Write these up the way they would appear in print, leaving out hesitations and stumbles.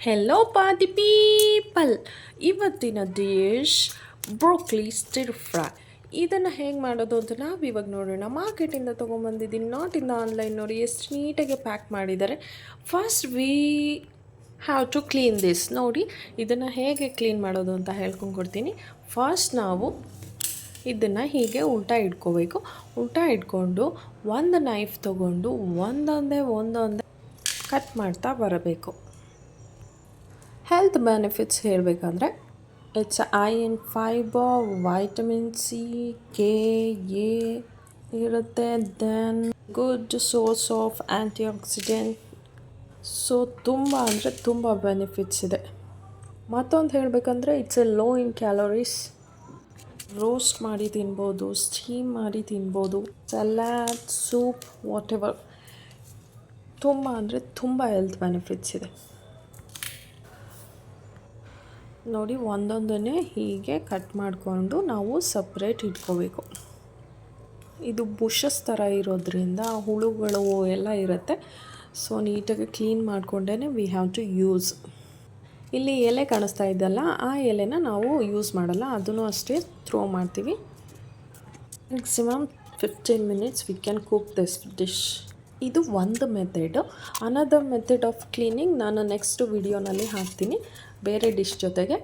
Hello foodie people, ಇವತ್ತಿನ dish broccoli stir fry. ಇದನ್ನು ಹೇಗೆ ಮಾಡೋದು ಅಂತ ನಾವು ಇವಾಗ ನೋಡೋಣ. ಮಾರ್ಕೆಟಿಂದ ತೊಗೊಂಬಂದಿದ್ದೀನಿ, ನಾಟ್ ಇನ್ ಆನ್ಲೈನ್. ನೋಡಿ ಎಷ್ಟು ನೀಟಾಗಿ ಪ್ಯಾಕ್ ಮಾಡಿದ್ದಾರೆ. First we have to clean this. ನೋಡಿ ಇದನ್ನು ಹೇಗೆ ಕ್ಲೀನ್ ಮಾಡೋದು ಅಂತ ಹೇಳ್ಕೊಂಡ್ಕೊಡ್ತೀನಿ. ಫಸ್ಟ್ ನಾವು ಇದನ್ನು ಹೀಗೆ ಉಲ್ಟಾ ಇಟ್ಕೋಬೇಕು. ಉಲ್ಟಾ ಇಟ್ಕೊಂಡು ಒಂದು ನೈಫ್ ತೊಗೊಂಡು ಒಂದೊಂದೇ ಕಟ್ ಮಾಡ್ತಾ ಬರಬೇಕು. ಹೆಲ್ತ್ ಬೆನಿಫಿಟ್ಸ್ ಹೇಳಬೇಕಂದ್ರೆ it's iron, fibre, vitamin C, K, A ಇರುತ್ತೆ. Then good source of antioxidant. So ತುಂಬ ಬೆನಿಫಿಟ್ಸ್ ಇದೆ. ಮತ್ತೊಂದು ಹೇಳಬೇಕಂದ್ರೆ it's a low in calories. Roast ಮಾಡಿ ತಿನ್ಬೋದು, ಸ್ಟೀಮ್ ಮಾಡಿ ತಿನ್ಬೋದು, ಸಲಾಡ್, ಸೂಪ್, ವಾಟ್ ಎವರ್. ತುಂಬ ಹೆಲ್ತ್ ಬೆನಿಫಿಟ್ಸ್ ಇದೆ. ನೋಡಿ ಒಂದೊಂದನ್ನೇ ಹೀಗೆ ಕಟ್ ಮಾಡಿಕೊಂಡು ನಾವು ಸಪ್ರೇಟ್ ಇಟ್ಕೋಬೇಕು. ಇದು ಬುಷಸ್ ಥರ ಇರೋದ್ರಿಂದ ಹುಳುಗಳು ಎಲ್ಲ ಇರುತ್ತೆ. ಸೊ ನೀಟಾಗಿ ಕ್ಲೀನ್ ಮಾಡಿಕೊಂಡೇ ವಿ ಹ್ಯಾವ್ ಟು ಯೂಸ್. ಇಲ್ಲಿ ಎಲೆ ಕಾಣಿಸ್ತಾ ಇದ್ದಲ್ಲ, ಆ ಎಲೆನ ನಾವು ಯೂಸ್ ಮಾಡಲ್ಲ, ಅದನ್ನು ಅಷ್ಟೇ ಥ್ರೋ ಮಾಡ್ತೀವಿ. Maximum 15 minutes we can cook this dish. ಇದು ಒಂದು method. Another method of cleaning ನಾನು ನೆಕ್ಸ್ಟ್ ವಿಡಿಯೋನಲ್ಲಿ ಹಾಕ್ತೀನಿ ಬೇರೆ ಡಿಶ್ ಜೊತೆಗೆ.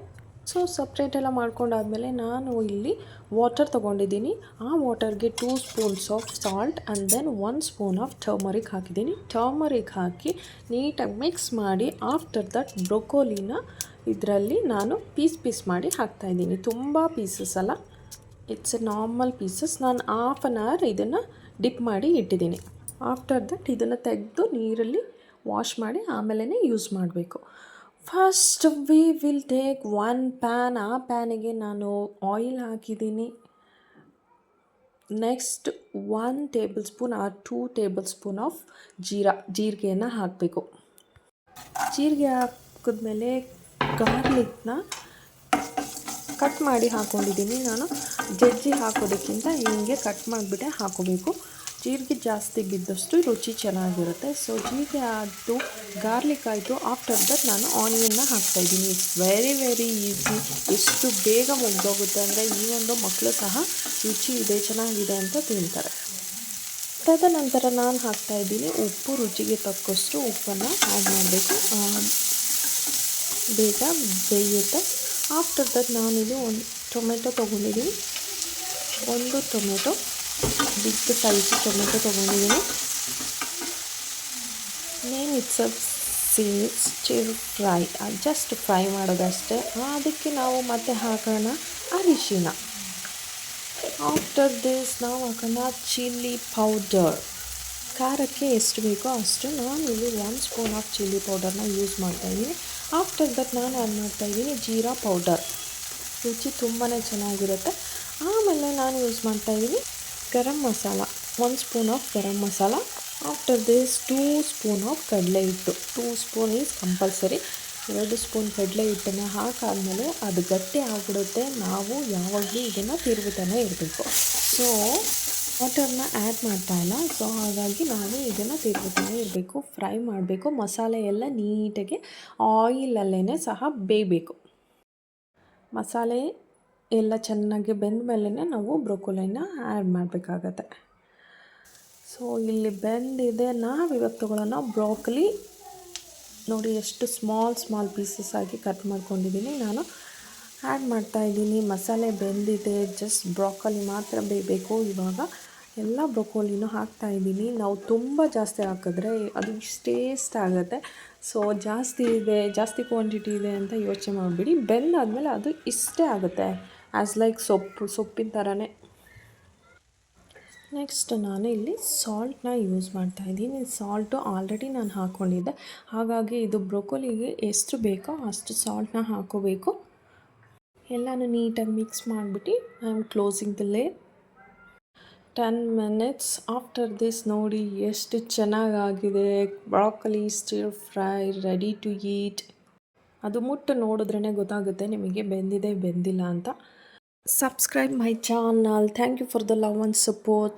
ಸೊ ಸಪ್ರೇಟೆಲ್ಲ ಮಾಡ್ಕೊಂಡಾದಮೇಲೆ ನಾನು ಇಲ್ಲಿ ವಾಟರ್ ತೊಗೊಂಡಿದ್ದೀನಿ. ಆ ವಾಟರ್ಗೆ 2 spoons of salt and then 1 spoon of turmeric ಹಾಕಿದ್ದೀನಿ. ಟರ್ಮರಿಕ್ ಹಾಕಿ ನೀಟಾಗಿ ಮಿಕ್ಸ್ ಮಾಡಿ ಆಫ್ಟರ್ ದಟ್ ಬ್ರೊಕೋಲಿನ ಇದರಲ್ಲಿ ನಾನು ಪೀಸ್ ಮಾಡಿ ಹಾಕ್ತಾಯಿದ್ದೀನಿ. ತುಂಬ ಪೀಸಸ್ ಅಲ್ಲ, ಇಟ್ಸ್ ಎ ನಾರ್ಮಲ್ ಪೀಸಸ್. ನಾನು ಹಾಫ್ ಆನ್ ಅವರ್ ಇದನ್ನು ಡಿಪ್ ಮಾಡಿ ಇಟ್ಟಿದ್ದೀನಿ. ಆಫ್ಟರ್ ದಟ್ ಇದನ್ನು ತೆಗೆದು ನೀರಲ್ಲಿ ವಾಶ್ ಮಾಡಿ ಆಮೇಲೆ ಯೂಸ್ ಮಾಡಬೇಕು. First we will take 1 pan. ಆ ಪ್ಯಾನಿಗೆ ನಾನು ಆಯಿಲ್ ಹಾಕಿದ್ದೀನಿ. Next 1 tablespoon or 2 tablespoon of ಜೀರಿಗೆಯನ್ನು ಹಾಕಬೇಕು. ಜೀರಿಗೆ ಹಾಕಿದ್ಮೇಲೆ ಗಾರ್ಲಿಕ್ನ ಕಟ್ ಮಾಡಿ ಹಾಕ್ಕೊಂಡಿದ್ದೀನಿ. ನಾನು ಜಜ್ಜಿ ಹಾಕೋದಕ್ಕಿಂತ ಹಿಂಗೆ ಕಟ್ ಮಾಡಿಬಿಟ್ಟೆ ಹಾಕೋಬೇಕು. ಜೀರಿಗೆ ಜಾಸ್ತಿ ಬಿದ್ದಷ್ಟು ರುಚಿ ಚೆನ್ನಾಗಿರುತ್ತೆ. ಸೊ ಜೀರಿಗೆ ಆಯಿತು, ಗಾರ್ಲಿಕ್ ಆಯಿತು. ಆಫ್ಟರ್ ದಟ್ ನಾನು ಆನಿಯನ್ನ ಹಾಕ್ತಾಯಿದ್ದೀನಿ. It's very easy. ಎಷ್ಟು ಬೇಗ ಮುಗ್ದೋಗುತ್ತೆ ಅಂದರೆ ಈ ಒಂದು ಮಕ್ಕಳು ಸಹ ರುಚಿ ಇದೆ, ಚೆನ್ನಾಗಿದೆ ಅಂತ ತಿಂತಾರೆ. ತದನಂತರ ನಾನು ಹಾಕ್ತಾಯಿದ್ದೀನಿ ಉಪ್ಪು. ರುಚಿಗೆ ತಕ್ಕಷ್ಟು ಉಪ್ಪನ್ನು ಆ್ಯಡ್ ಮಾಡಬೇಕು, ಬೇಗ ಬೇಯುತ್ತೆ. ಆಫ್ಟರ್ ದಟ್ ನಾನಿಲ್ಲಿ ಒಂದು ಟೊಮೆಟೊ ತೊಗೊಂಡಿದ್ದೀನಿ. 1 ಟೊಮೆಟೊ, ಬಿಗ್ ಸೈಜ್ ಟೊಮೆಟೊ ತೊಗೊಂಡಿದ್ದೀನಿ. Name it's a stir fry, just fry ಮಾಡೋದಷ್ಟೇ. ಅದಕ್ಕೆ ನಾವು ಮತ್ತೆ ಹಾಕೋಣ ಅರಿಶಿನ. ಆಫ್ಟರ್ ದಿಸ್ ನಾವು ಹಾಕೋಣ ಚಿಲ್ಲಿ ಪೌಡರ್. ಖಾರಕ್ಕೆ ಎಷ್ಟು ಬೇಕೋ ಅಷ್ಟು. ನಾನು ಇಲ್ಲಿ 1 ಸ್ಪೂನ್ ಆಫ್ ಚಿಲ್ಲಿ ಪೌಡರ್ನ ಯೂಸ್ ಮಾಡ್ತಾಯಿದ್ದೀನಿ. ಆಫ್ಟರ್ ದಟ್ ನಾನು ಆ್ಯಡ್ ಮಾಡ್ತಾಯಿದ್ದೀನಿ ಜೀರಾ ಪೌಡರ್. ರುಚಿ ತುಂಬಾ ಚೆನ್ನಾಗಿರುತ್ತೆ. ಆಮೇಲೆ ನಾನು ಯೂಸ್ ಮಾಡ್ತಾಯಿದ್ದೀನಿ garam masala, 1 spoon of garam masala. After this 2 spoon of ಕಡಲೆ ಹಿಟ್ಟು. 2 ಸ್ಪೂನ್ ಈಸ್ ಕಂಪಲ್ಸರಿ. 2 ಸ್ಪೂನ್ ಕಡಲೆ ಹಿಟ್ಟನ್ನು ಹಾಕಾದ್ಮೇಲೆ ಅದು ಗಟ್ಟಿ ಆಗಿಬಿಡುತ್ತೆ. ನಾವು ಯಾವಾಗಲೂ ಇದನ್ನು ತಿರುಗುತ್ತಾನೆ ಇರಬೇಕು. ಸೊ ವಾಟರ್ನ ಆ್ಯಡ್ ಮಾಡ್ತಾಯಿಲ್ಲ. ಸೊ ಹಾಗಾಗಿ ನಾನು ಇದನ್ನು ತಿರುಗುತ್ತಾನೆ ಇರಬೇಕು, ಫ್ರೈ ಮಾಡಬೇಕು. ಮಸಾಲೆ ಎಲ್ಲ ನೀಟಾಗಿ ಆಯಿಲಲ್ಲೇ ಸಹ ಬೇಯಬೇಕು. ಮಸಾಲೆ ಎಲ್ಲ ಚೆನ್ನಾಗಿ ಬೆಂದ ಮೇಲೆ ನಾವು ಬ್ರೊಕೊಲಿನ ಆ್ಯಡ್ ಮಾಡಬೇಕಾಗತ್ತೆ. ಸೊ ಇಲ್ಲಿ ಬೆಂದಿದೆ. ನಾವಿವಾಗ ತೊಗೊಳ್ಳೋಣ ಬ್ರೋಕೊಲಿ. ನೋಡಿ ಎಷ್ಟು ಸ್ಮಾಲ್ ಪೀಸಸ್ ಆಗಿ ಕಟ್ ಮಾಡ್ಕೊಂಡಿದ್ದೀನಿ. ನಾನು ಆ್ಯಡ್ ಮಾಡ್ತಾಯಿದ್ದೀನಿ. ಮಸಾಲೆ ಬೆಂದಿದೆ, ಜಸ್ಟ್ ಬ್ರೋಕೊಲಿ ಮಾತ್ರ ಬೇಯಬೇಕು. ಇವಾಗ ಎಲ್ಲ ಬ್ರೊಕೋಲಿನೂ ಹಾಕ್ತಾಯಿದ್ದೀನಿ. ನಾವು ತುಂಬ ಜಾಸ್ತಿ ಹಾಕಿದ್ರೆ ಅದು ಟೇಸ್ಟ್ ಆಗುತ್ತೆ. ಸೊ ಜಾಸ್ತಿ ಕ್ವಾಂಟಿಟಿ ಇದೆ ಅಂತ ಯೋಚನೆ ಮಾಡಿಬಿಡಿ. ಬೆಂದಾದಮೇಲೆ ಅದು ಇಷ್ಟೇ ಆಗುತ್ತೆ, ಆ್ಯಸ್ ಲೈಕ್ ಸೊಪ್ಪಿನ ಥರನೇ. ನೆಕ್ಸ್ಟ್ ನಾನು ಇಲ್ಲಿ ಸಾಲ್ಟನ್ನ ಯೂಸ್ ಮಾಡ್ತಾಯಿದ್ದೀನಿ. ಸಾಲ್ಟು ಆಲ್ರೆಡಿ ನಾನು ಹಾಕ್ಕೊಂಡಿದ್ದೆ, ಹಾಗಾಗಿ ಇದು ಬ್ರೊಕೊಲಿಗೆ ಎಷ್ಟು ಬೇಕೋ ಅಷ್ಟು ಸಾಲ್ಟನ್ನ ಹಾಕೋಬೇಕು. ಎಲ್ಲನೂ ನೀಟಾಗಿ ಮಿಕ್ಸ್ ಮಾಡಿಬಿಟ್ಟು I am closing the lid. 10 minutes. After this ನೋಡಿ ಎಷ್ಟು ಚೆನ್ನಾಗಾಗಿದೆ. Broccoli stir fry ready to eat. ಅದು ಮುಟ್ಟು ನೋಡಿದ್ರೇ ಗೊತ್ತಾಗುತ್ತೆ ನಿಮಗೆ ಬೆಂದಿದೆ ಬೆಂದಿಲ್ಲ ಅಂತ. Subscribe my channel. Thank you for the love and support.